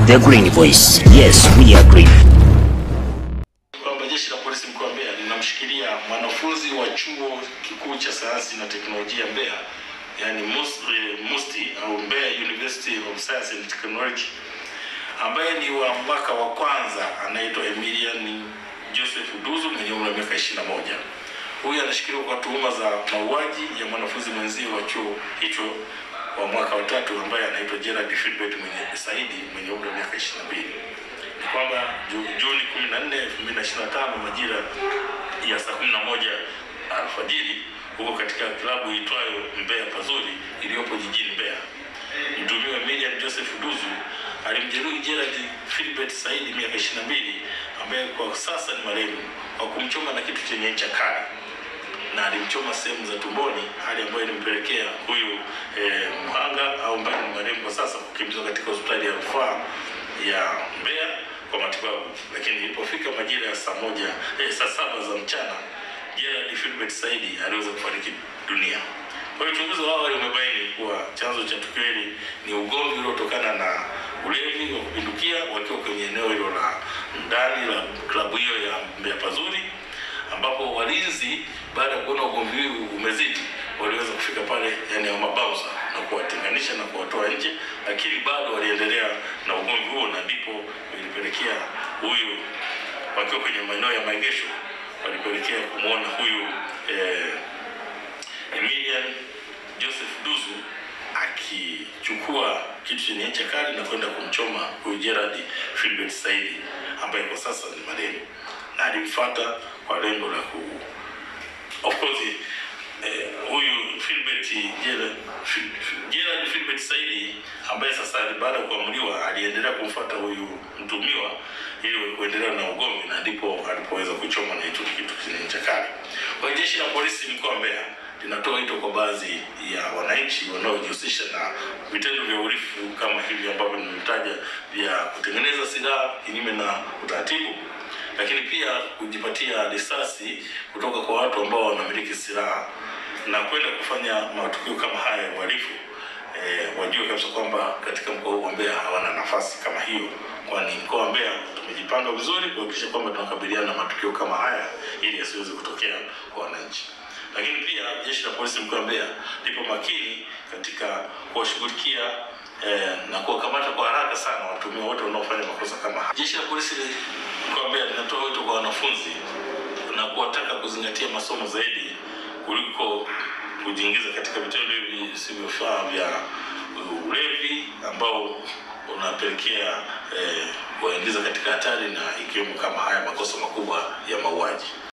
The Green Voice. Yes, we agree. Kwamba jeshi la polisi mkoa wa Mbeya linamshikilia mwanafunzi wa chuo kikuu cha sayansi na teknolojia Mbeya, yani MUST au Mbeya University of Science and Technology, ambaye ni wa mwaka wa kwanza, anaitwa Emilian Joseph Duzu mwenye umri wa miaka 21. Huyu anashikiliwa kwa tuhuma za mauaji ya mwanafunzi mwenzie wa chuo hicho wa mwaka wa 3 ambaye anaitwa Gerald Philbert Saidi mwenye umri wa miaka 22. Ni kwamba Juni 14, 2025 majira ya saa 11 alfajiri huko katika klabu itwayo Mbeya Pazuri iliyopo jijini Mbeya, mtuhumiwa Emilian Joseph Duzu alimjeruhi Gerald Philbert Saidi miaka 22 ambaye kwa sasa ni marehemu kwa kumchoma na kitu chenye ncha kali, na alimchoma sehemu za tumboni, hali ambayo ilimpelekea huyu mhanga au ambaye ni marehemu kwa sasa kukimbizwa katika hospitali ya rufaa ya Mbeya kwa matibabu. Lakini ilipofika majira ya saa 7 za mchana, Gerald Philbert Saidi aliweza kufariki dunia. Kwa hiyo uchunguzi wao umebaini kuwa chanzo cha tukio hili ni ugomvi uliotokana na ulevi wa kupindukia wakiwa kwenye eneo hilo la ndani la klabu hiyo ya Mbeya Pazuri, ambapo walinzi baada ya kuona ugomvi huu umezidi waliweza kufika pale, yani mabauza, na kuwatenganisha na kuwatoa nje, lakini bado waliendelea na ugomvi huo, na ndipo ilipelekea huyu wakiwa kwenye maeneo ya maegesho walipelekea kumuona huyu Emilian Joseph Duzu akichukua kitu chenye ncha kali na kwenda kumchoma huyu Gerald Philbert Saidi ambaye kwa sasa ni marehemu, na alimfuata kwa lengo la of course huyu Gerald Philbert Saidi ambaye sasa baada ya kuamuliwa aliendelea kumfuata huyu mtumiwa ili kuendelea na ugomvi, na ndipo alipoweza kuchoma na hicho kitu chenye ncha kali. Kwa jeshi la polisi mkoa wa Mbeya linatoa wito kwa baadhi ya wananchi wanaojihusisha na vitendo vya uhalifu kama hivi ambavyo nimetaja, vya kutengeneza silaha kinyume na utaratibu, lakini pia kujipatia risasi kutoka kwa watu ambao wanamiliki silaha na kwenda kufanya matukio kama haya ya uhalifu, wajue kabisa kwamba katika mkoa huu wa Mbeya hawana nafasi kama hiyo, kwani mkoa wa Mbeya tumejipanga vizuri kuhakikisha kwamba tunakabiliana na matukio kama haya ili yasiweze kutokea kwa wananchi. Lakini pia jeshi la polisi mkoa wa Mbeya lipo makini katika kuwashughulikia na kuwakamata kwa haraka sana watuhumiwa wote wanaofanya makosa kama haya. Jeshi la polisi mkoa wa Mbeya linatoa wito kwa wanafunzi na kuwataka kuzingatia masomo zaidi kuliko kujiingiza katika vitendo hivi visivyofaa vya ulevi ambao unapelekea kuingiza katika hatari, na ikiwemo kama haya makosa makubwa ya mauaji.